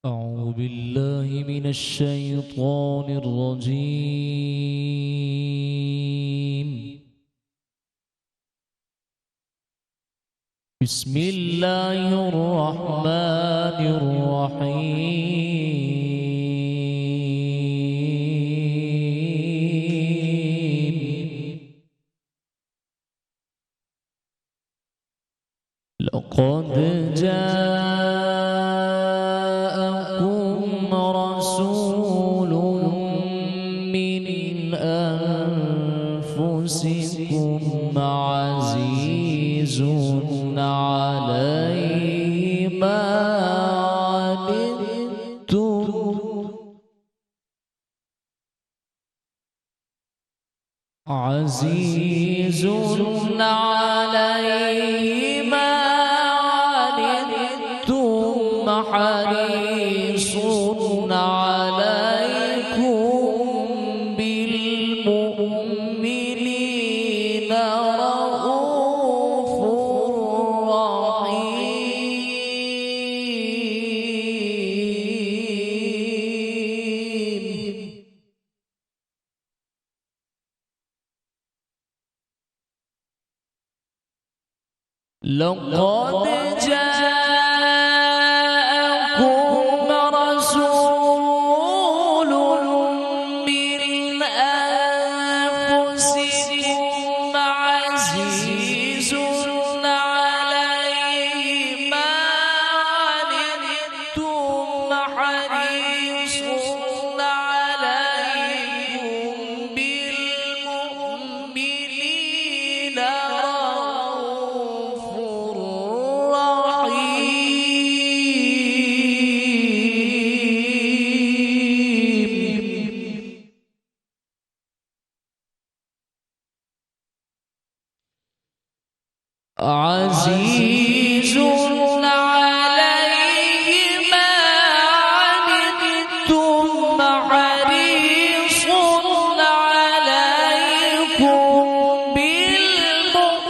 أعوذ بالله من الشيطان الرجيم. بسم الله الرحمن الرحيم. لقد جاءكم رسول من أنفسكم عزيز عليه ما عنتم عزيز عليه ما عنتم حريص عليكم بالمؤمنين رؤوف رحيم. لقد جاءكم رسول من أنفسكم عزيز عليه ما عنتم حريص عليكم بالمؤمنين رؤوف رحيم. عزيز عليه ما عنتم حريص عليكم بالمؤمنين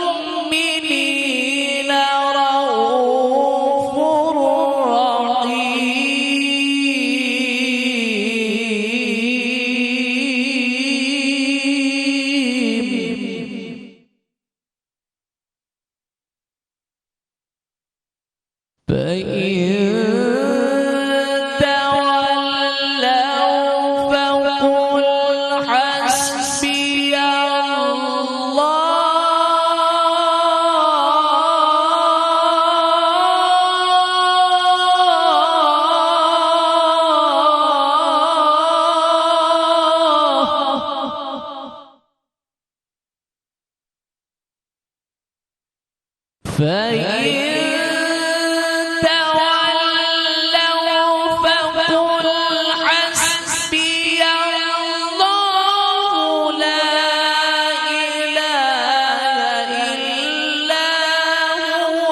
رؤوف رحيم. فإن تولوا فقل حسبي الله. فإن تولوا فقل حسبي الله لا إله إلا هو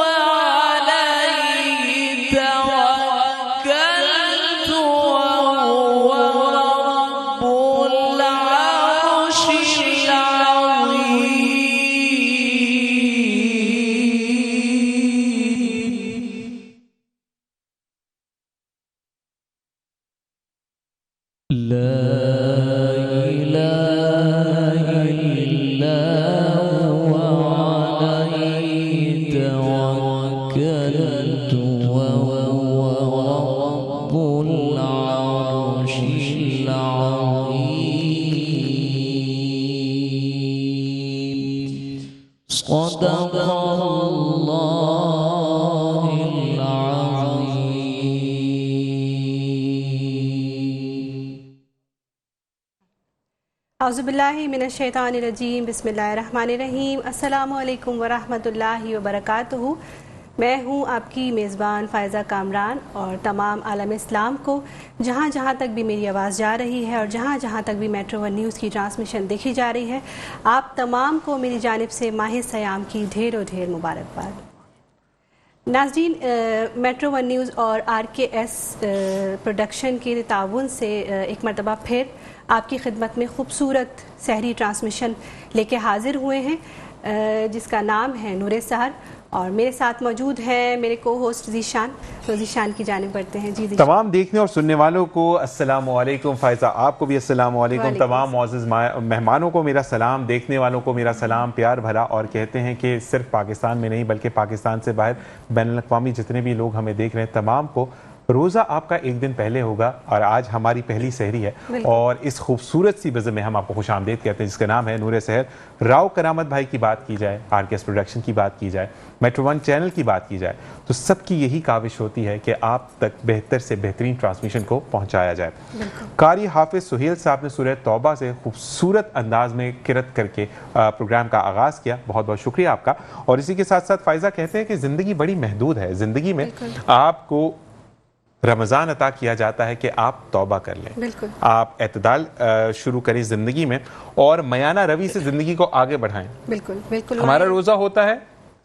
عليه توكلت وهو رب العرش العظيم. لا إله إلا هو عليه توكلت وهو رب العرش العظيم. صدق الله العظيم. اعوذ باللہ من الشیطان الرجیم. بسم اللہ الرحمن الرحیم. السلام علیکم ورحمۃ اللہ وبرکاتہ. میں ہوں آپ کی میزبان فائزہ کامران، اور تمام عالم اسلام کو جہاں جہاں تک بھی میری آواز جا رہی ہے اور جہاں جہاں تک بھی میٹرو ون نیوز کی ٹرانسمیشن دیکھی جا رہی ہے، آپ تمام کو میری جانب سے ماہ سیام کی ڈھیر و ڈھیر مبارکباد. ناظرین، میٹرو ون نیوز اور آر کے ایس پروڈکشن کے تعاون سے ایک مرتبہ پھر آپ کی خدمت میں خوبصورت سحری ٹرانسمیشن لے کے حاضر ہوئے ہیں، جس کا نام ہے نور سحر. اور میرے ساتھ موجود ہیں میرے کو ہوسٹ ذیشان، تو ذیشان کی جانب بڑھتے ہیں۔ جی تمام دیکھنے اور سننے والوں کو السلام علیکم۔ فائزہ آپ کو بھی السلام علیکم۔ تمام معزز مہمانوں کو میرا سلام، دیکھنے والوں کو میرا سلام پیار بھرا، اور کہتے ہیں کہ صرف پاکستان میں نہیں بلکہ پاکستان سے باہر بین الاقوامی جتنے بھی لوگ ہمیں دیکھ رہے ہیں تمام کو روزہ آپ کا ایک دن پہلے ہوگا، اور آج ہماری پہلی سحری ہے، اور اس خوبصورت سی بزم میں ہم آپ کو خوش آمدید کہتے ہیں جس کا نام ہے نور سحر۔ راؤ کرامت بھائی کی بات کی جائے، آر کے ایس پروڈکشن کی بات کی جائے، میٹرو ون چینل کی بات کی جائے، تو سب کی یہی کاوش ہوتی ہے کہ آپ تک بہتر سے بہترین ٹرانسمیشن کو پہنچایا جائے۔ قاری حافظ سہیل صاحب نے سورہ توبہ سے خوبصورت انداز میں قرأت کر کے پروگرام کا آغاز کیا، بہت بہت شکریہ آپ کا۔ اور اسی کے ساتھ ساتھ فائزہ کہتے ہیں کہ زندگی بڑی محدود ہے، زندگی میں آپ کو رمضان عطا کیا جاتا ہے کہ آپ توبہ کر لیں، آپ اعتدال شروع کریں زندگی میں، اور میانہ روی سے زندگی کو آگے بڑھائیں۔ بالکل ہمارا روزہ ہوتا ہے،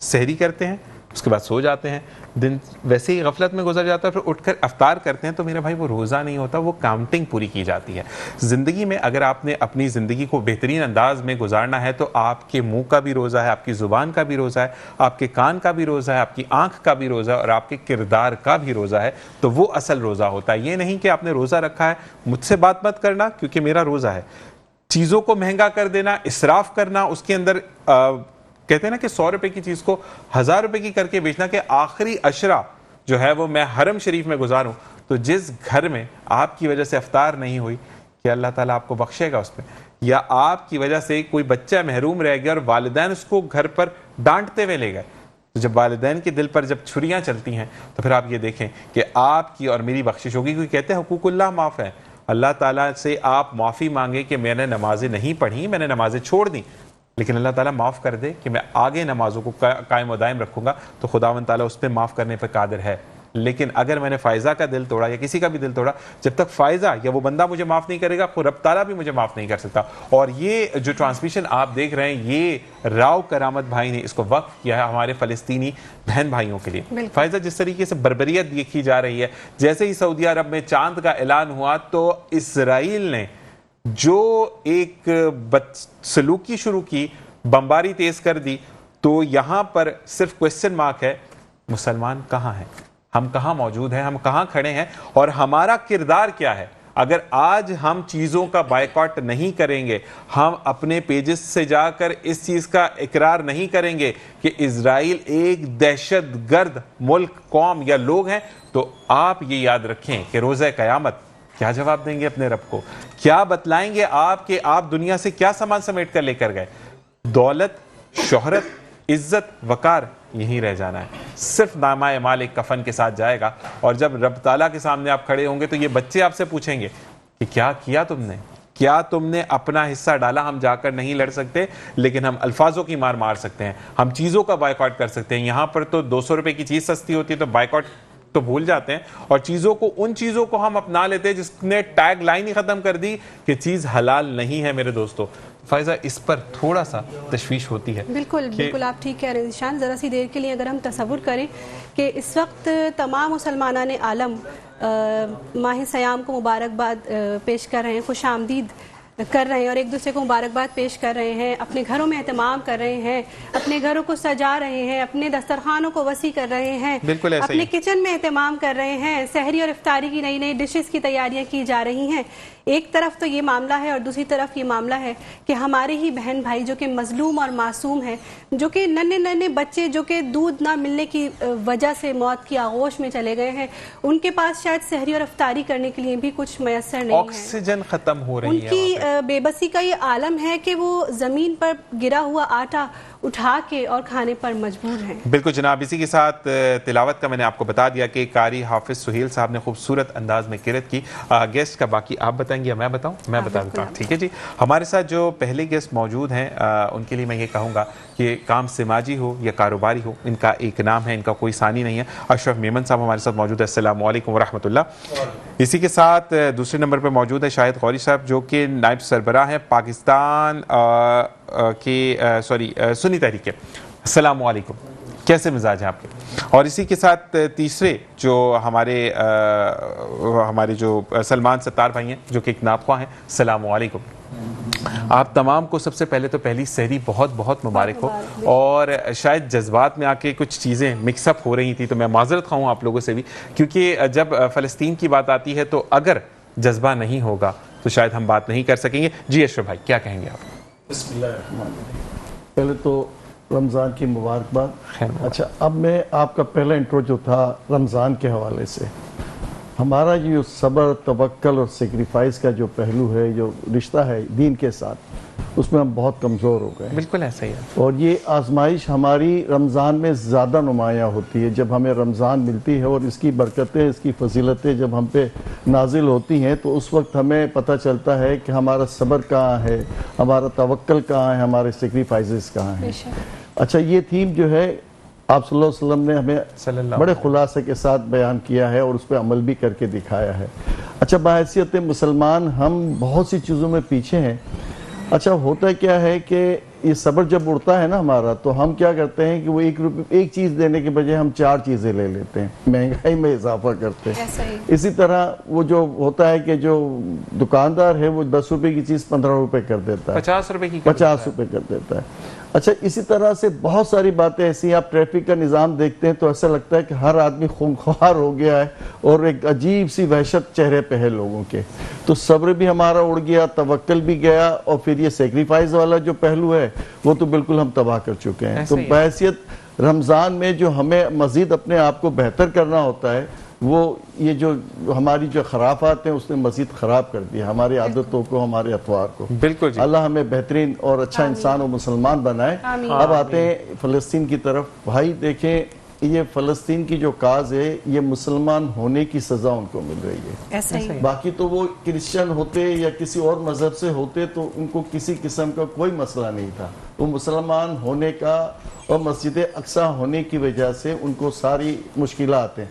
سحری کرتے ہیں، اس کے بعد سو جاتے ہیں، دن ویسے ہی غفلت میں گزر جاتا ہے، پھر اٹھ کر افطار کرتے ہیں، تو میرا بھائی وہ روزہ نہیں ہوتا، وہ کاؤنٹنگ پوری کی جاتی ہے۔ زندگی میں اگر آپ نے اپنی زندگی کو بہترین انداز میں گزارنا ہے تو آپ کے منہ کا بھی روزہ ہے، آپ کی زبان کا بھی روزہ ہے، آپ کے کان کا بھی روزہ ہے، آپ کی آنکھ کا بھی روزہ ہے، اور آپ کے کردار کا بھی روزہ ہے، تو وہ اصل روزہ ہوتا ہے۔ یہ نہیں کہ آپ نے روزہ رکھا ہے مجھ سے بات مت کرنا کیونکہ میرا روزہ ہے، چیزوں کو مہنگا کر دینا، اسراف کرنا، اس کے اندر کہتے ہیں نا کہ 100 روپے کی چیز کو 1000 روپے کی کر کے بیچنا کہ آخری عشرہ جو ہے وہ میں حرم شریف میں گزاروں، تو جس گھر میں آپ کی وجہ سے افطار نہیں ہوئی، کیا اللہ تعالیٰ آپ کو بخشے گا اس میں؟ یا آپ کی وجہ سے کوئی بچہ محروم رہ گیا اور والدین اس کو گھر پر ڈانٹتے ہوئے لے گئے، تو جب والدین کے دل پر جب چھریاں چلتی ہیں تو پھر آپ یہ دیکھیں کہ آپ کی اور میری بخشش ہوگی، کیونکہ کہتے ہیں حقوق اللہ معاف ہے۔ اللہ تعالیٰ سے آپ معافی مانگے کہ میں نے نمازیں نہیں پڑھی، میں نے نمازیں چھوڑ دیں، لیکن اللہ تعالیٰ معاف کر دے کہ میں آگے نمازوں کو قائم و دائم رکھوں گا، تو خداوند تعالیٰ اس پہ معاف کرنے پہ قادر ہے۔ لیکن اگر میں نے فائزہ کا دل توڑا یا کسی کا بھی دل توڑا، جب تک فائزہ یا وہ بندہ مجھے معاف نہیں کرے گا، خود رب تعالیٰ بھی مجھے معاف نہیں کر سکتا۔ اور یہ جو ٹرانسمیشن آپ دیکھ رہے ہیں، یہ راؤ کرامت بھائی نے اس کو وقف کیا ہے ہمارے فلسطینی بہن بھائیوں کے لیے۔ فائزہ، جس طریقے سے بربریت دیکھی جا رہی ہے، جیسے ہی سعودی عرب میں چاند کا اعلان ہوا تو اسرائیل نے جو ایک بدسلوکی شروع کی، بمباری تیز کر دی، تو یہاں پر صرف کوسچن مارک ہے، مسلمان کہاں ہیں، ہم کہاں موجود ہیں، ہم کہاں کھڑے ہیں، اور ہمارا کردار کیا ہے؟ اگر آج ہم چیزوں کا بائیکاٹ نہیں کریں گے، ہم اپنے پیجز سے جا کر اس چیز کا اقرار نہیں کریں گے کہ اسرائیل ایک دہشت گرد ملک، قوم یا لوگ ہیں، تو آپ یہ یاد رکھیں کہ روزہ قیامت کیا جواب دیں گے اپنے رب کو؟ کیا بتلائیں گے آپ کہ آپ دنیا سے کیا سامان سمیٹ کر لے کر گئے؟ دولت، شہرت، عزت، وقار یہیں رہ جانا ہے، صرف نامہ اعمال ایک کفن کے ساتھ جائے گا، اور جب رب تعالیٰ کے سامنے آپ کھڑے ہوں گے تو یہ بچے آپ سے پوچھیں گے کہ کیا کیا تم نے، کیا تم نے اپنا حصہ ڈالا؟ ہم جا کر نہیں لڑ سکتے، لیکن ہم الفاظوں کی مار مار سکتے ہیں، ہم چیزوں کا بائیکاٹ کر سکتے ہیں۔ یہاں پر تو 200 روپے کی چیز سستی ہوتی ہے تو بائیکاٹ تو بھول جاتے ہیں، اور ان چیزوں کو ہم اپنا لیتے ہیں جس نے ٹیگ لائن ہی ختم کر دی کہ چیز حلال نہیں ہے۔ میرے دوستو، فائزہ اس پر تھوڑا سا تشویش ہوتی ہے۔ بالکل آپ ٹھیک کہہ رہے ہیں ذیشان۔ ذرا سی دیر کے لیے اگر ہم تصور کریں کہ اس وقت تمام مسلمانان عالم ماہ سیام کو مبارکباد پیش کر رہے ہیں، خوش آمدید کر رہے ہیں، اور ایک دوسرے کو مبارکباد پیش کر رہے ہیں، اپنے گھروں میں اہتمام کر رہے ہیں، اپنے گھروں کو سجا رہے ہیں، اپنے دسترخوانوں کو وسیع کر رہے ہیں، اپنے کچن میں اہتمام کر رہے ہیں، سحری اور افطاری کی نئی نئی ڈشز کی تیاریاں کی جا رہی ہیں۔ ایک طرف تو یہ معاملہ ہے، اور دوسری طرف یہ معاملہ ہے کہ ہمارے ہی بہن بھائی جو کہ مظلوم اور معصوم ہیں، جو کہ ننھے بچے جو کہ دودھ نہ ملنے کی وجہ سے موت کی آغوش میں چلے گئے ہیں، ان کے پاس شاید سحری اور افطاری کرنے کے لیے بھی کچھ میسر نہیں ہے، آکسیجن ختم ہو رہی ہے، ان کی بے بسی کا یہ عالم ہے کہ وہ زمین پر گرا ہوا آٹا اٹھا کے اور کھانے پر مجبور ہیں۔ بالکل جناب، اسی کے ساتھ تلاوت کا میں نے آپ کو بتا دیا کہ قاری حافظ سہیل صاحب نے خوبصورت انداز میں قرأت کی۔ گیسٹ کا باقی آپ بتائیں گے یا میں بتاؤں؟ میں بتا دیتا ہوں، ٹھیک ہے جی۔ ہمارے ساتھ جو پہلے گیسٹ موجود ہیں ان کے لیے میں یہ کہوں گا کہ کام سماجی ہو یا کاروباری ہو، ان کا ایک نام ہے، ان کا کوئی ثانی نہیں ہے۔ اشرف میمن صاحب ہمارے ساتھ موجود ہے، السلام علیکم ورحمۃ اللہ۔ اسی کے ساتھ دوسرے نمبر پر موجود ہے شاہد غوری صاحب، جو کہ نائب سربراہ ہیں پاکستان کی سنی تحریک ہے۔ السلام علیکم، کیسے مزاج ہیں آپ کے؟ اور اسی کے ساتھ تیسرے جو ہمارے جو سلمان ستار بھائی ہیں، جو کہ ایک ناطق خواہ ہیں، السلام علیکم۔ آپ تمام کو سب سے پہلے تو پہلی سحری بہت بہت مبارک ہو، اور شاید جذبات میں آ کے کچھ چیزیں مکس اپ ہو رہی تھیں، تو میں معذرت خواہ ہوں آپ لوگوں سے بھی، کیونکہ جب فلسطین کی بات آتی ہے تو اگر جذبہ نہیں ہوگا تو شاید ہم بات نہیں کر سکیں گے۔ جی اشرف بھائی کیا کہیں گے آپ؟ بسم اللہ الرحمن الرحیم۔ پہلے تو رمضان کی مبارکباد۔ اچھا، اب میں آپ کا پہلا انٹرو جو تھا رمضان کے حوالے سے، ہمارا جو صبر، توکل اور سیکریفائس کا جو پہلو ہے، جو رشتہ ہے دین کے ساتھ، اس میں ہم بہت کمزور ہو گئے ہیں۔ بالکل ایسا ہی ہے، اور یہ آزمائش ہماری رمضان میں زیادہ نمایاں ہوتی ہے۔ جب ہمیں رمضان ملتی ہے اور اس کی برکتیں، اس کی فضیلتیں جب ہم پہ نازل ہوتی ہیں، تو اس وقت ہمیں پتہ چلتا ہے کہ ہمارا صبر کہاں ہے، ہمارا توکل کہاں ہے، ہمارے سیکریفائسز کہاں ہیں۔ اچھا، یہ تھیم جو ہے آپ صلی اللہ علیہ وسلم نے ہمیں بڑے خلاصے کے ساتھ بیان کیا ہے اور اس پہ عمل بھی کر کے دکھایا ہے۔ اچھا، بحیثیت مسلمان ہم بہت سی چیزوں میں پیچھے ہیں۔ اچھا، ہوتا کیا ہے کہ یہ صبر جب اڑتا ہے نا ہمارا، تو ہم کیا کرتے ہیں کہ وہ ایک چیز دینے کے بجائے ہم 4 چیزیں لے لیتے ہیں، مہنگائی میں اضافہ کرتے ہیں۔ اسی طرح وہ جو ہوتا ہے کہ جو دکاندار ہے وہ 10 روپے کی چیز 15 روپے کر دیتا ہے، 50 روپے کی 50 روپے کر دیتا ہے۔ اچھا، اسی طرح سے بہت ساری باتیں ایسی ہیں۔ آپ ٹریفک کا نظام دیکھتے ہیں تو ایسا لگتا ہے کہ ہر آدمی خونخوار ہو گیا ہے اور ایک عجیب سی وحشت چہرے پہ ہے لوگوں کے۔ تو صبر بھی ہمارا اڑ گیا، توکل بھی گیا، اور پھر یہ سیکریفائز والا جو پہلو ہے وہ تو بالکل ہم تباہ کر چکے ہیں۔ تو بحیثیت رمضان میں جو ہمیں مزید اپنے آپ کو بہتر کرنا ہوتا ہے، وہ یہ جو ہماری جو خرافات ہیں اس نے مزید خراب کر دیا ہماری عادتوں کو، ہمارے اطوار کو۔ بالکل جی، اللہ ہمیں بہترین اور اچھا انسان و مسلمان بنائے۔ اب آتے ہیں فلسطین کی طرف۔ بھائی دیکھیں، یہ فلسطین کی جو کاز ہے، یہ مسلمان ہونے کی سزا ان کو مل رہی ہے۔ باقی تو وہ کرسچن ہوتے یا کسی اور مذہب سے ہوتے تو ان کو کسی قسم کا کوئی مسئلہ نہیں تھا۔ وہ مسلمان ہونے کا اور مسجد اقصی ہونے کی وجہ سے ان کو ساری مشکلات ہیں۔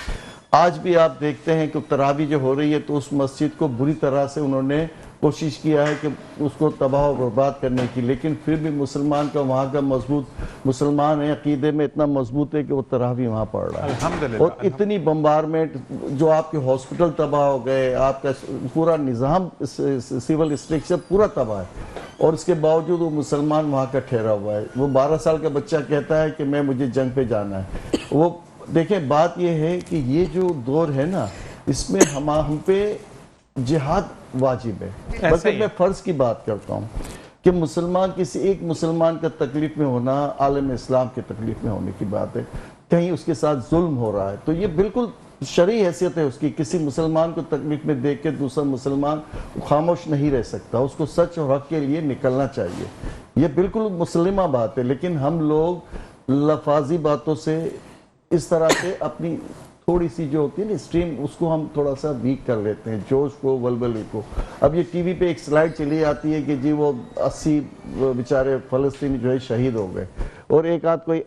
آج بھی آپ دیکھتے ہیں کہ تراویح جو ہو رہی ہے تو اس مسجد کو بری طرح سے انہوں نے کوشش کیا ہے کہ اس کو تباہ و برباد کرنے کی، لیکن پھر بھی مسلمان کا وہاں کا مضبوط مسلمان ہے، عقیدے میں اتنا مضبوط ہے کہ وہ تراویح وہاں پڑھ رہا ہے۔ الحمدللہ۔ اور اتنی بمبارمنٹ، جو آپ کے ہاسپٹل تباہ ہو گئے، آپ کا پورا نظام سول اسٹرکچر پورا تباہ ہے، اور اس کے باوجود وہ مسلمان وہاں کا ٹھہرا ہوا ہے۔ وہ 12 سال کا بچہ کہتا ہے کہ مجھے جنگ پہ جانا ہے۔ وہ دیکھیں، بات یہ ہے کہ یہ جو دور ہے نا، اس میں ہم پہ جہاد واجب ہے۔ بلکہ میں فرض کی بات کرتا ہوں کہ مسلمان، کسی ایک مسلمان کا تکلیف میں ہونا عالم اسلام کے تکلیف میں ہونے کی بات ہے۔ کہیں اس کے ساتھ ظلم ہو رہا ہے تو یہ بالکل شرعی حیثیت ہے اس کی۔ کسی مسلمان کو تکلیف میں دیکھ کے دوسرا مسلمان خاموش نہیں رہ سکتا، اس کو سچ اور حق کے لیے نکلنا چاہیے۔ یہ بالکل مسلمہ بات ہے، لیکن ہم لوگ لفاظی باتوں سے اس طرح سے اپنی تھوڑی سی جو ہوتی ہے نا اسٹریم، اس کو ہم تھوڑا سا ویک کر لیتے ہیں، جوش کو، ولولے کو۔ اب یہ ٹی وی پہ ایک سلائیڈ چلی آتی ہے کہ جی وہ 80 بیچارے فلسطینی جو ہے شہید ہو گئے، اور ایک آدھ کوئی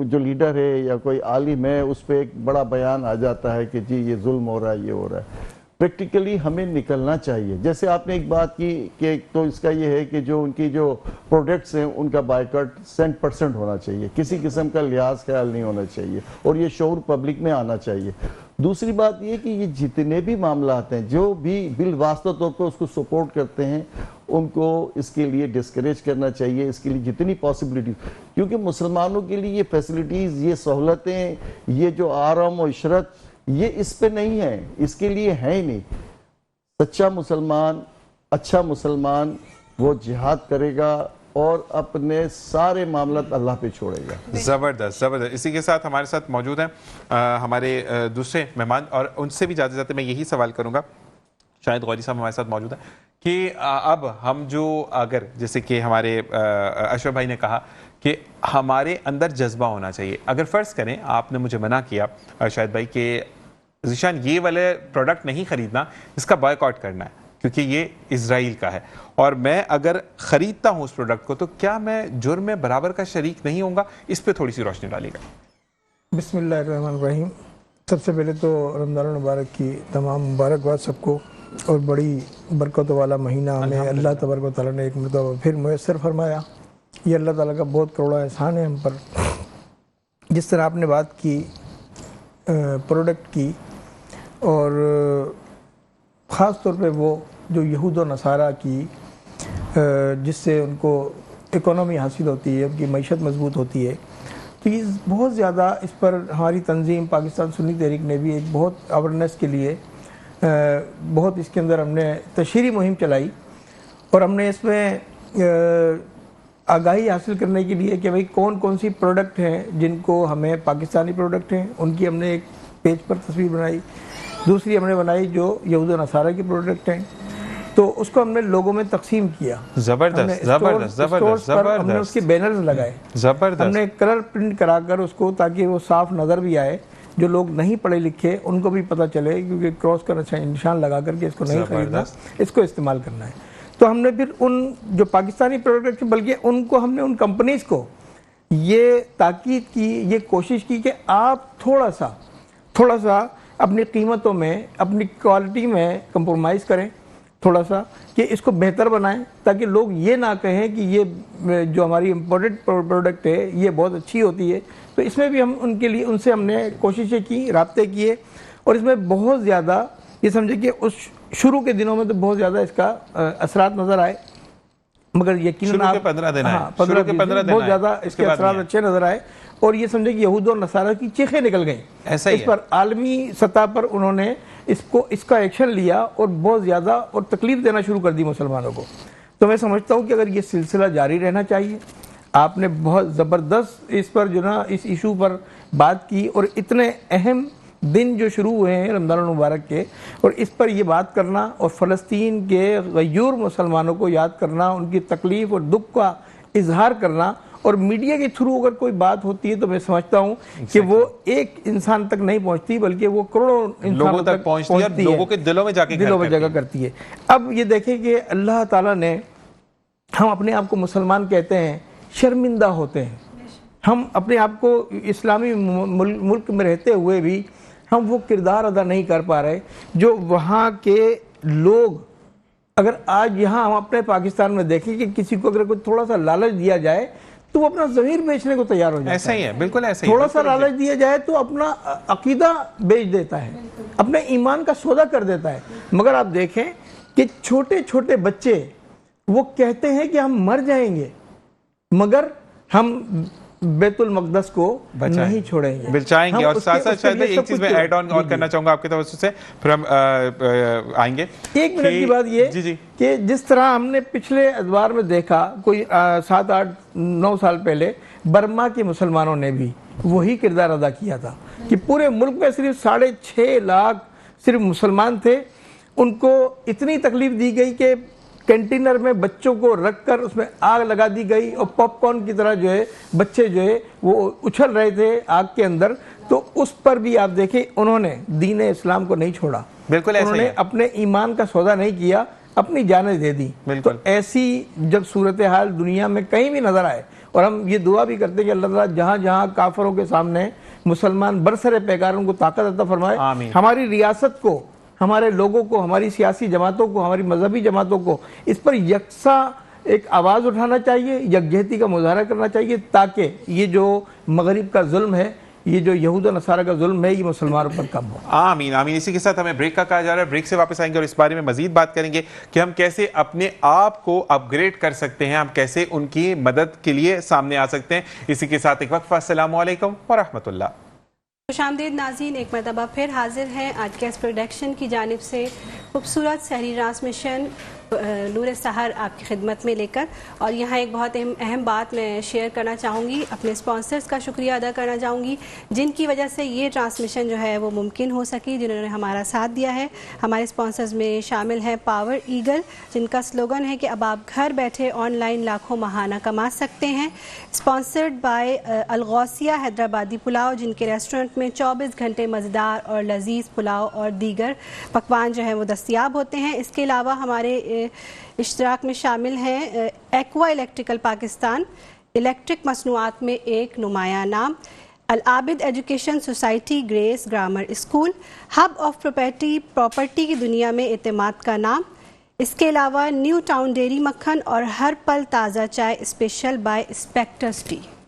جو لیڈر ہے یا کوئی عالم ہے اس پہ ایک بڑا بیان آ جاتا ہے کہ جی یہ ظلم ہو رہا ہے، یہ ہو رہا ہے۔ پریکٹیکلی ہمیں نکلنا چاہیے۔ جیسے آپ نے ایک بات کی کہ تو اس کا یہ ہے کہ جو ان کی جو پروڈکٹس ہیں ان کا بائیکاٹ 100% ہونا چاہیے، کسی قسم کا لحاظ خیال نہیں ہونا چاہیے، اور یہ شعور پبلک میں آنا چاہیے۔ دوسری بات یہ کہ یہ جتنے بھی معاملات ہیں، جو بھی بالواسطہ طور پر اس کو سپورٹ کرتے ہیں، ان کو اس کے لیے ڈسکریج کرنا چاہیے، اس کے لیے جتنی پاسبلٹی، کیونکہ مسلمانوں کے لیے یہ فیسلٹیز، یہ سہولتیں، یہ جو آرام و عشرت، یہ اس پہ نہیں ہے، اس کے لیے ہے ہی نہیں۔ سچا مسلمان، اچھا مسلمان، وہ جہاد کرے گا اور اپنے سارے معاملات اللہ پہ چھوڑے گا۔ زبردست زبردست۔ اسی کے ساتھ ہمارے ساتھ موجود ہیں ہمارے دوسرے مہمان، اور ان سے بھی جاتے جاتے میں یہی سوال کروں گا، شاید غوری صاحب ہمارے ساتھ موجود ہیں، کہ اب ہم جو اگر جیسے کہ ہمارے اشرف بھائی نے کہا کہ ہمارے اندر جذبہ ہونا چاہیے، اگر فرض کریں آپ نے مجھے منع کیا شاید بھائی کہ ذیشان یہ والے پروڈکٹ نہیں خریدنا، اس کا بائیکاٹ کرنا ہے کیونکہ یہ اسرائیل کا ہے، اور میں اگر خریدتا ہوں اس پروڈکٹ کو تو کیا میں جرم میں برابر کا شریک نہیں ہوں گا؟ اس پہ تھوڑی سی روشنی ڈالیے گا۔ بسم اللہ الرحمن الرحیم۔ سب سے پہلے تو رمضان المبارک کی تمام مبارکباد سب کو، اور بڑی برکتوں والا مہینہ ہمیں اللہ تبارک و تعالیٰ نے ایک مرتبہ پھر میسر فرمایا۔ یہ اللہ تعالیٰ کا بہت کروڑا احسان ہے ہم پر۔ جس طرح آپ نے بات کی پروڈکٹ کی، اور خاص طور پہ وہ جو یہود و نصارہ کی جس سے ان کو اکانومی حاصل ہوتی ہے، ان کی معیشت مضبوط ہوتی ہے. تو یہ بہت زیادہ اس پر ہماری تنظیم پاکستان سنی تحریک نے بھی ایک بہت اویرنیس کے لیے بہت اس کے اندر ہم نے تشہیری مہم چلائی، اور ہم نے اس میں آگاہی حاصل کرنے کے لیے کہ بھئی کون کون سی پروڈکٹ ہیں جن کو ہمیں پاکستانی پروڈکٹ ہیں ان کی ہم نے ایک پیج پر تصویر بنائی. دوسری ہم نے بنائی جو یہود و نصارہ کی پروڈکٹ ہیں، تو اس کو ہم نے لوگوں میں تقسیم کیا. زبردست زبردست زبردست ہم نے اس کے بینرز لگائے، زبردست. ہم نے کلر پرنٹ کرا کر اس کو تاکہ وہ صاف نظر بھی آئے، جو لوگ نہیں پڑھے لکھے ان کو بھی پتہ چلے، کیونکہ کراس کا نشان لگا کر کے اس کو نہیں خریدنا، اس کو استعمال کرنا ہے. تو ہم نے پھر ان جو پاکستانی پروڈکٹ بلکہ ان کو ہم نے ان کمپنیز کو یہ تاکید کی، یہ کوشش کی کہ آپ تھوڑا سا اپنی قیمتوں میں، اپنی کوالٹی میں کمپرومائز کریں تھوڑا سا، کہ اس کو بہتر بنائیں تاکہ لوگ یہ نہ کہیں کہ یہ جو ہماری امپورٹڈ پروڈکٹ ہے یہ بہت اچھی ہوتی ہے. تو اس میں بھی ہم ان کے لیے ان سے ہم نے کوششیں کی، رابطے کیے، اور اس میں بہت زیادہ یہ سمجھے کہ اس شروع کے دنوں میں تو بہت زیادہ اس کا اثرات نظر آئے، مگر یقیناً 15 دن بہت زیادہ اس کے اثرات اچھے نظر آئے، اور یہ سمجھے کہ یہود اور نصارہ کی چیخیں نکل گئیں. اس پر عالمی سطح پر انہوں نے اس کا ایکشن لیا اور بہت زیادہ اور تکلیف دینا شروع کر دی مسلمانوں کو. تو میں سمجھتا ہوں کہ اگر یہ سلسلہ جاری رہنا چاہیے. آپ نے بہت زبردست اس پر جو نا اس ایشو پر بات کی، اور اتنے اہم دن جو شروع ہوئے ہیں رمضان المبارک کے، اور اس پر یہ بات کرنا اور فلسطین کے غیور مسلمانوں کو یاد کرنا، ان کی تکلیف اور دکھ کا اظہار کرنا، اور میڈیا کے تھرو اگر کوئی بات ہوتی ہے تو میں سمجھتا ہوں کہ وہ ایک انسان تک نہیں پہنچتی بلکہ وہ کروڑوں انسانوں تک پہنچتی ہے، لوگوں کے دلوں میں جگہ کرتی ہے. اب یہ دیکھیں کہ اللہ تعالیٰ نے، ہم اپنے آپ کو مسلمان کہتے ہیں، شرمندہ ہوتے ہیں. ہم اپنے آپ کو اسلامی ملک میں رہتے ہوئے بھی ہم وہ کردار ادا نہیں کر پا رہے جو وہاں کے لوگ. اگر آج یہاں ہم اپنے پاکستان میں دیکھیں کہ کسی کو اگر کوئی تھوڑا سا لالچ دیا جائے تو وہ اپنا ضمیر بیچنے کو تیار ہو جاتا ہے. ایسا ہی ہے، بالکل ایسا ہی. تھوڑا سا لالچ دیا جائے تو اپنا عقیدہ بیچ دیتا ہے، اپنے ایمان کا سودا کر دیتا ہے. مگر آپ دیکھیں کہ چھوٹے چھوٹے بچے وہ کہتے ہیں کہ ہم مر جائیں گے مگر ہم بیت المقدس کو نہیں چھوڑیں گے، بچائیں گے. اور ساتھ ساتھ شاید ایک چیز میں ایڈ آن اور کرنا چاہوں گا آپ کے توسط سے، پھر ہم آئیں گے. ایک منٹ کی بات یہ کہ جس طرح ہم نے پچھلے ادوار میں دیکھا کوئی 7 8 9 سال پہلے برما کے مسلمانوں نے بھی وہی کردار ادا کیا تھا کہ پورے ملک میں صرف 6.5 لاکھ صرف مسلمان تھے. ان کو اتنی تکلیف دی گئی کہ کنٹینر میں بچوں کو رکھ کر اس میں آگ لگا دی گئی، اور پاپ کارن کی طرح جو ہے بچے جو ہے وہ اچھل رہے تھے آگ کے اندر. تو اس پر بھی آپ دیکھیں انہوں نے دین اسلام کو نہیں چھوڑا، بالکل انہوں نے اپنے ایمان کا سودا نہیں کیا، اپنی جانیں دے دی. تو ایسی جب صورتحال دنیا میں کہیں بھی نظر آئے، اور ہم یہ دعا بھی کرتے ہیں کہ اللہ تعالیٰ جہاں جہاں کافروں کے سامنے مسلمان برسر پیکار ان کو طاقت عطا فرمائے، ہماری ریاست کو، ہمارے لوگوں کو، ہماری سیاسی جماعتوں کو، ہماری مذہبی جماعتوں کو اس پر یکساں ایک آواز اٹھانا چاہیے، یکجہتی کا مظاہرہ کرنا چاہیے، تاکہ یہ جو مغرب کا ظلم ہے، یہ جو یہود و نصارہ کا ظلم ہے، یہ مسلمانوں پر کم ہو. آمین آمین. اسی کے ساتھ ہمیں بریک کا کہا جا رہا ہے، بریک سے واپس آئیں گے اور اس بارے میں مزید بات کریں گے کہ ہم کیسے اپنے آپ کو اپ گریڈ کر سکتے ہیں، ہم کیسے ان کی مدد کے لیے سامنے آ سکتے ہیں. اسی کے ساتھ ایک وقفہ. السلام علیکم ورحمۃ اللہ. خوش آمدید ناظرین، ایک مرتبہ پھر حاضر ہیں آج کے اس پروڈکشن کی جانب سے خوبصورت سحری ٹرانسمیشن نور سحر آپ کی خدمت میں لے کر. اور یہاں ایک بہت اہم بات میں شیئر کرنا چاہوں گی، اپنے اسپانسرز کا شکریہ ادا کرنا چاہوں گی جن کی وجہ سے یہ ٹرانسمیشن جو ہے وہ ممکن ہو سکی، جنہوں نے ہمارا ساتھ دیا ہے. ہمارے اسپانسرز میں شامل ہیں پاور ایگل، جن کا سلوگن ہے کہ اب آپ گھر بیٹھے آن لائن لاکھوں ماہانہ کما سکتے ہیں. اسپانسرڈ بائی الغوثیہ حیدرآبادی پلاؤ، جن کے ریسٹورنٹ میں 24 گھنٹے مزیدار اور لذیذ پلاؤ اور دیگر پکوان جو ہیں وہ دستیاب ہوتے ہیں. اس کے علاوہ ہمارے اشتراک میں شامل ہیں ایکوا الیکٹریکل پاکستان، الیکٹرک مصنوعات میں ایک نمایاں نام، Al Abid education society, grace grammar school, hub of property کی دنیا میں اعتماد کا نام. اس کے علاوہ نیو ٹاؤن ڈیری مکھن اور ہر پل تازہ چائے اسپیشل بائی اسپیکٹرز ٹی.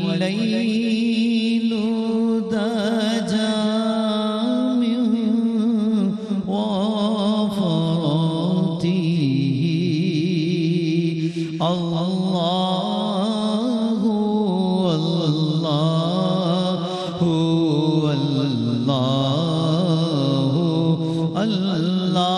والليل دجى من وفاته الله الله الله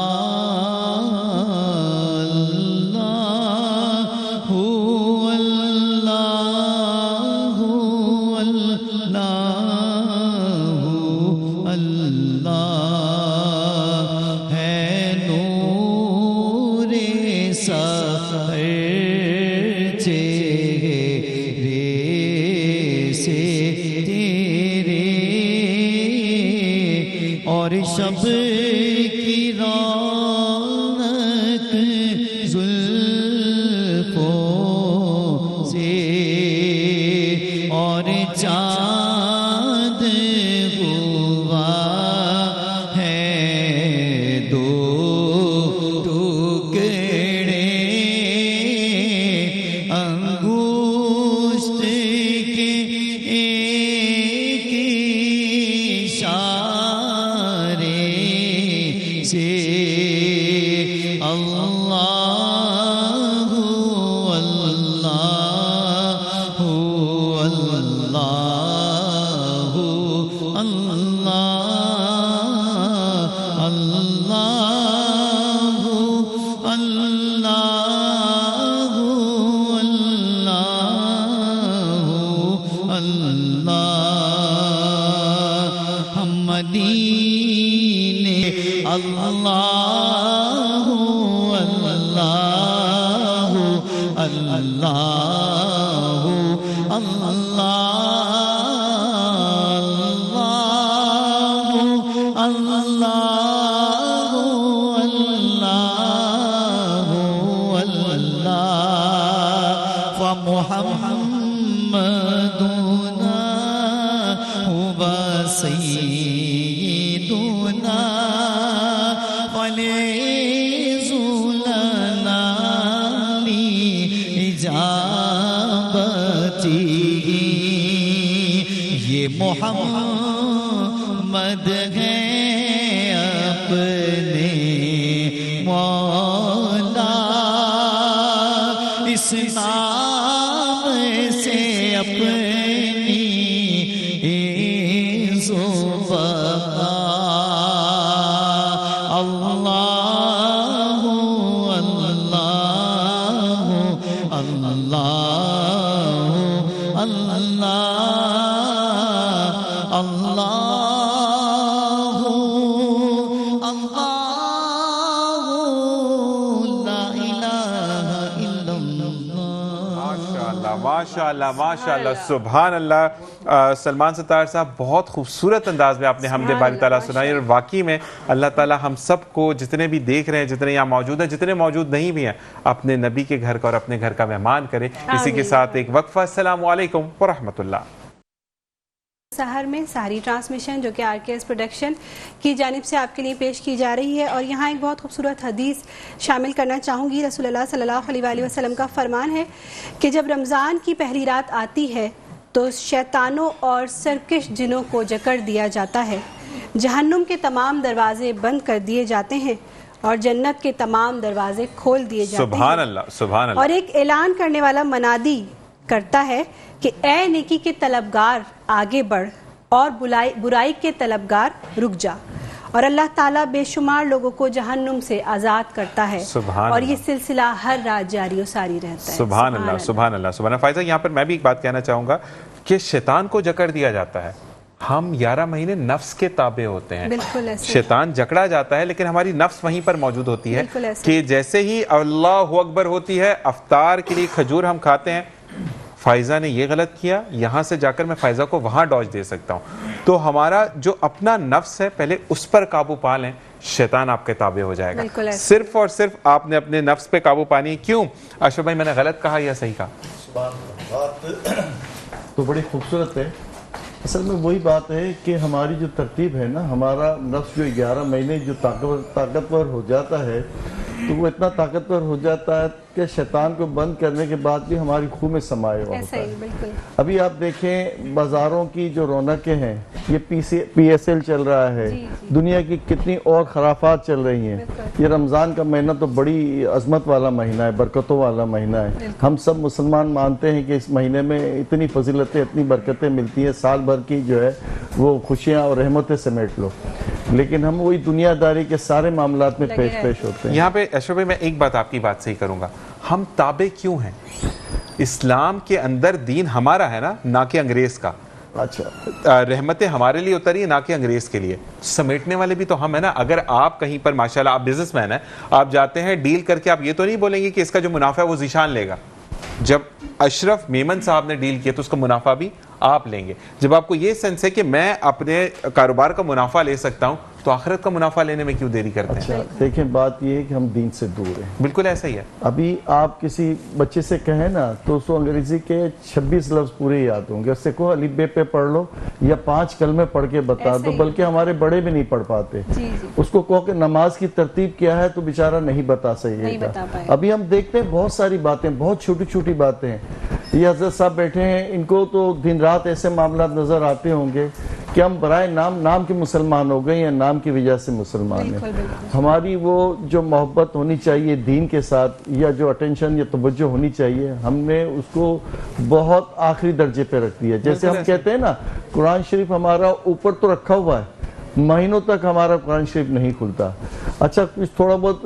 اور شب کی رونق زلفوں سے اور چاند ہوا ہے دو ٹکڑے انگشت کے ایک اشارے سے اللہ اللہ اللہ اللہ اللہ اللہ اللہ ہم مدینے اللہ اللہ اللہ اللہ اللہ اللہ فمحمدنا هو سيدنا وليس لنا لإجابته یہ محمد ہے اپنے مولا اس نام سے اپنی زبان اللہ اللہ اللہ اللہ اللہ ماشاءاللہ ماشاءاللہ سبحان اللہ۔ سلمان ستار صاحب بہت خوبصورت انداز میں آپ نے حمد باری تعالیٰ سنائی، اور واقعی میں اللہ تعالیٰ ہم سب کو جتنے بھی دیکھ رہے ہیں، جتنے یہاں موجود ہیں، جتنے موجود نہیں بھی ہیں، اپنے نبی کے گھر کا اور اپنے گھر کا مہمان کرے۔ اسی کے ساتھ ایک وقفہ۔ السلام علیکم ورحمۃ اللہ۔ سحر میں سحری ٹرانسمیشن جو کہ RKS پروڈکشن کی جانب سے آپ کے لیے پیش کی جا رہی ہے، اور یہاں ایک بہت خوبصورت حدیث شامل کرنا چاہوں گی۔ رسول اللہ صلی اللہ علیہ وآلہ وسلم کا فرمان ہے کہ جب رمضان کی پہلی رات آتی ہے تو شیطانوں اور سرکش جنوں کو جکڑ دیا جاتا ہے، جہنم کے تمام دروازے بند کر دیے جاتے ہیں اور جنت کے تمام دروازے کھول دیے جاتے ہیں۔ سبحان اللہ سبحان اللہ۔ اور ایک اعلان کرنے والا منادی کرتا ہے کہ اے نیکی کے طلبگار آگے بڑھ اور برائی کے طلبگار رک جا، اور اللہ تعالیٰ بے شمار لوگوں کو جہنم سے آزاد کرتا ہے، اور یہ سلسلہ ہر رات جاری و ساری رہتا ہے۔ سبحان اللہ سبحان اللہ سبحان اللہ۔ فائزہ، یہاں پر میں بھی ایک بات کہنا چاہوں گا کہ شیطان کو جکڑ دیا جاتا ہے، ہم 11 مہینے نفس کے تابع ہوتے ہیں. بالکل ایسے شیطان جکڑا جاتا ہے لیکن ہماری نفس وہیں پر موجود ہوتی ہے بالکل ایسے. کہ جیسے ہی اللہ اکبر ہوتی ہے, افطار کے لیے کھجور ہم کھاتے ہیں, فائزہ نے یہ غلط کیا, یہاں سے جا کر میں فائزہ کو وہاں ڈاج دے سکتا ہوں. تو ہمارا جو اپنا نفس ہے پہلے اس پر قابو پا لیں, شیطان آپ کے تابع ہو جائے گا. بالکل ایسے. صرف اور صرف آپ نے اپنے نفس پہ قابو پانی ہے. کیوں اشرف بھائی, میں نے غلط کہا یا صحیح کہا؟ بات تو بڑی خوبصورت ہے. اصل میں وہی بات ہے کہ ہماری جو ترتیب ہے نا, ہمارا نفس جو 11 مہینے جو طاقتور ہو جاتا ہے, تو وہ اتنا طاقتور ہو جاتا ہے کہ شیطان کو بند کرنے کے بعد بھی ہماری خون میں سمایا ہوا ہوتا ایسا ہے. ہی بالکل. ابھی آپ دیکھیں بازاروں کی جو رونقیں ہیں, یہ پی ایس ایل چل رہا ہے, دنیا کی کتنی اور خرافات چل رہی ہیں. یہ رمضان کا مہینہ تو بڑی عظمت والا مہینہ ہے, برکتوں والا مہینہ ہے. ہم سب مسلمان مانتے ہیں کہ اس مہینے میں اتنی فضیلتیں, اتنی برکتیں ملتی ہیں, سال بھر کی جو ہے وہ خوشیاں اور رحمتیں سمیٹ لو. لیکن ہم وہی دنیا داری کے سارے معاملات میں پیش ہوتے ہیں. یہاں پہ اشرف بھائی میں ایک بات آپ کی بات صحیح کروں گا, ہم تابع کیوں ہیں؟ اسلام کے اندر دین ہمارا ہے نا, نہ کہ انگریز کا. اچھا, رحمتیں ہمارے لیے اتری ہیں, نہ کہ انگریز کے لیے. سمیٹنے والے بھی تو ہم ہیں نا. اگر آپ کہیں پر ماشاءاللہ آپ بزنس مین ہیں, آپ جاتے ہیں ڈیل کر کے, آپ یہ تو نہیں بولیں گے کہ اس کا جو منافع ہے وہ ذیشان لے گا. جب اشرف میمن صاحب نے ڈیل کیا تو اس کا منافع بھی آپ لیں گے. جب آپ کو یہ سینس ہے کہ میں اپنے کاروبار کا منافع لے سکتا ہوں, تو آخرت کا منافع لینے میں کیوں دیری کرتے ہیں؟ اچھا دیکھیں, بات یہ ہے کہ ہم دین سے دور ہیں. بالکل ایسا ہی ہے. ابھی آپ کسی بچے سے کہیں نا تو اس کو انگریزی کے 26 لفظ پورے یاد ہوں گے. اس سے کہو الف بے پہ پڑھ لو یا 5 کلمے پڑھ کے بتا دو, بلکہ ہمارے بڑے بھی نہیں پڑھ پاتے. اس کو کہو کہ نماز کی ترتیب کیا ہے تو بیچارہ نہیں بتا سکے گا. ابھی ہم دیکھتے ہیں بہت ساری باتیں, بہت چھوٹی چھوٹی باتیں ہیں. یہ حضرت صاحب بیٹھے ہیں, ان کو تو دن رات ایسے معاملات نظر آتے ہوں گے کہ ہم برائے نام کے مسلمان ہو گئے یا نام کی وجہ سے مسلمان ہیں. ہماری وہ جو محبت ہونی چاہیے دین کے ساتھ, یا جو اٹینشن یا توجہ ہونی چاہیے, ہم نے اس کو بہت آخری درجے پہ رکھ دیا. جیسے ہم کہتے ہیں نا, قرآن شریف ہمارا اوپر تو رکھا ہوا ہے, مہینوں تک ہمارا قرآن شریف نہیں کھلتا. اچھا کچھ تھوڑا بہت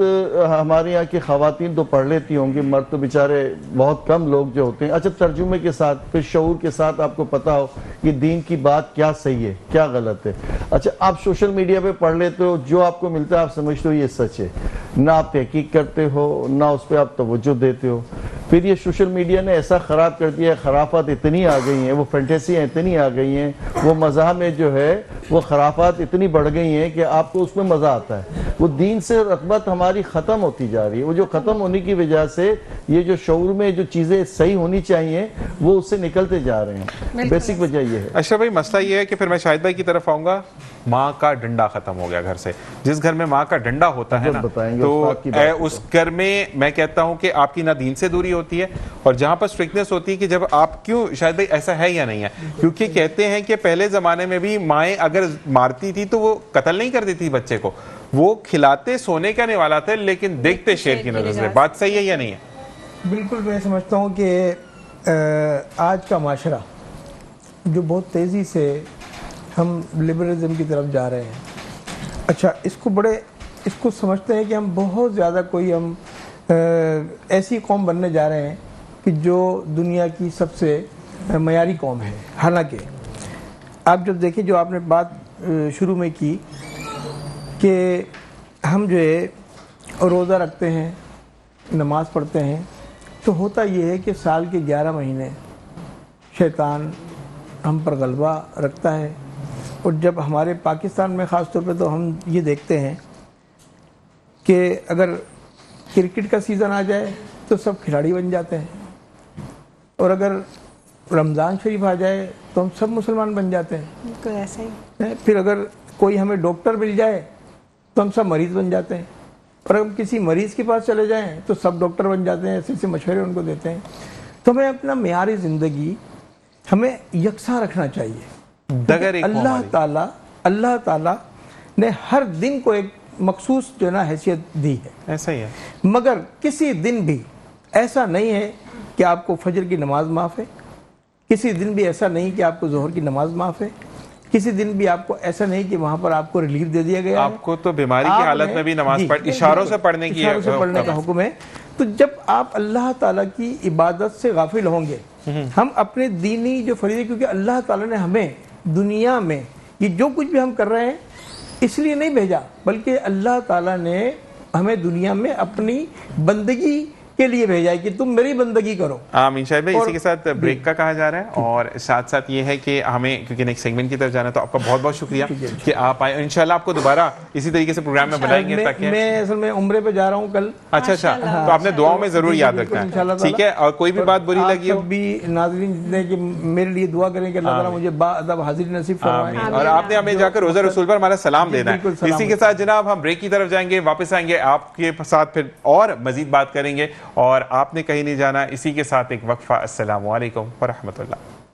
ہمارے یہاں کی خواتین تو پڑھ لیتی ہوں گی, مرد تو بیچارے بہت کم لوگ جو ہوتے ہیں. اچھا ترجمے کے ساتھ, پھر شعور کے ساتھ آپ کو پتا ہو کہ دین کی بات کیا صحیح ہے کیا غلط ہے. اچھا آپ سوشل میڈیا پہ پڑھ لیتے ہو, جو آپ کو ملتا ہے آپ سمجھتے ہو یہ سچ ہے, نہ آپ تحقیق کرتے ہو نہ اس پہ آپ توجہ دیتے ہو. پھر یہ سوشل میڈیا نے ایسا خراب کر دیا ہے, خرافات اتنی آ گئی ہیں, وہ فینٹیسیاں اتنی آ گئی ہیں, وہ مزاح میں جو ہے وہ خرافات اتنی بڑھ گئی ہیں کہ آپ کو اس میں مزہ آتا ہے. وہ دین سے رغبت ہماری ختم ہوتی جا رہی ہے. وہ جو ختم ہونے کی وجہ سے یہ جو شعور میں جو چیزیں صحیح ہونی چاہیے وہ اس سے نکلتے جا رہے ہیں. بیسک وجہ یہ ہے. اشرف بھائی مسئلہ یہ ہے کہ پھر میں شاہد بھائی کی طرف آؤں گا, ماں کا ڈنڈا ختم ہو گیا گھر سے. جس گھر میں ماں کا ڈنڈا ہوتا ہے نا, تو اس گھر میں کہتا ہوں کہ آپ کی نہ دین سے دوری ہوتی ہے, اور جہاں پر اسٹرکٹنس ہوتی ہے کہ جب آپ, کیوں شاہد بھائی ایسا ہے یا نہیں ہے, کیونکہ کہتے ہیں کہ پہلے زمانے میں بھی مائیں اگر مارتی تھی تو وہ قتل نہیں کر دیتی بچے کو, وہ کھلاتے سونے کا نوالا تھے لیکن دیکھتے شیر کی نظر سے. بات صحیح ہے یا نہیں ہے؟ بالکل. میں سمجھتا ہوں کہ آج کا معاشرہ جو بہت تیزی سے ہم لبرلزم کی طرف جا رہے ہیں, اچھا اس کو سمجھتے ہیں کہ ہم بہت زیادہ ہم ایسی قوم بننے جا رہے ہیں کہ جو دنیا کی سب سے معیاری قوم ہے. حالانکہ آپ جب دیکھیں, جو آپ نے بات شروع میں کی کہ ہم جو ہے روزہ رکھتے ہیں, نماز پڑھتے ہیں, تو ہوتا یہ ہے کہ سال کے 11 مہینے شیطان ہم پر غلبہ رکھتا ہے. اور جب ہمارے پاکستان میں خاص طور پہ تو ہم یہ دیکھتے ہیں کہ اگر کرکٹ کا سیزن آ جائے تو سب کھلاڑی بن جاتے ہیں, اور اگر رمضان شریف آ جائے تو ہم سب مسلمان بن جاتے ہیں. ایسا ہی. پھر اگر کوئی ہمیں ڈاکٹر مل جائے تو ہم سب مریض بن جاتے ہیں, اور اگر ہم کسی مریض کے پاس چلے جائیں تو سب ڈاکٹر بن جاتے ہیں, ایسے مشورے ان کو دیتے ہیں. تو ہمیں اپنا معیار زندگی ہمیں یکساں رکھنا چاہیے. اللہ تعالیٰ نے ہر دن کو ایک مخصوص جو ہے نا حیثیت دی ہے. ایسا ہی ہے. مگر کسی دن بھی ایسا نہیں ہے کہ آپ کو فجر کی نماز معاف ہے, کسی دن بھی ایسا نہیں کہ آپ کو ظہر کی نماز معاف ہے, کسی دن بھی آپ کو ایسا نہیں کہ وہاں پر آپ کو ریلیف دے دیا گیا ہے. آپ کو تو بیماری کی حالت میں بھی نماز اشاروں سے پڑھنے کا حکم ہے. تو جب آپ اللہ تعالیٰ کی عبادت سے غافل ہوں گے, ہم اپنے دینی جو فریضے, کیونکہ اللہ تعالیٰ نے ہمیں دنیا میں یہ جو کچھ بھی ہم کر رہے ہیں اس لیے نہیں بھیجا، بلکہ اللہ تعالیٰ نے ہمیں دنیا میں اپنی بندگی کے لیے بھیجا ہے کہ تم میری بندگی کرو۔ آمین شاہد بھائی، اسی کے ساتھ بریک کا کہا جا رہا ہے، اور ساتھ ساتھ یہ ہے کہ ہمیں کیونکہ نیکسٹ سیگمنٹ کی طرف جانا ہے، تو آپ کا بہت بہت شکریہ کہ آپ آئے، انشاءاللہ آپ کو دوبارہ اسی طریقے سے پروگرام میں بلائیں گے تاکہ میں اصل میں عمرے پہ جا رہا ہوں کل۔ اچھا تو آپ نے دعاؤں میں ضرور یاد رکھنا ہے، ٹھیک ہے؟ اور کوئی بھی بات بری لگی ہو آپ بھی ناظرین جتنے کہ میرے لیے دعا کریں کہ اللہ تعالیٰ مجھے باادب حاضری نصیب فرمائے، آمین، اور آپ نے ہمیں جا کر روزہ رسول پر ہمارا سلام دینا ہے۔ اسی کے ساتھ جناب ہم بریک کی طرف جائیں گے، واپس آئیں گے آپ کے ساتھ پھر اور مزید بات کریں گے، اور آپ نے کہیں نہیں جانا۔ اسی کے ساتھ ایک وقفہ۔ السلام علیکم ورحمۃ اللہ۔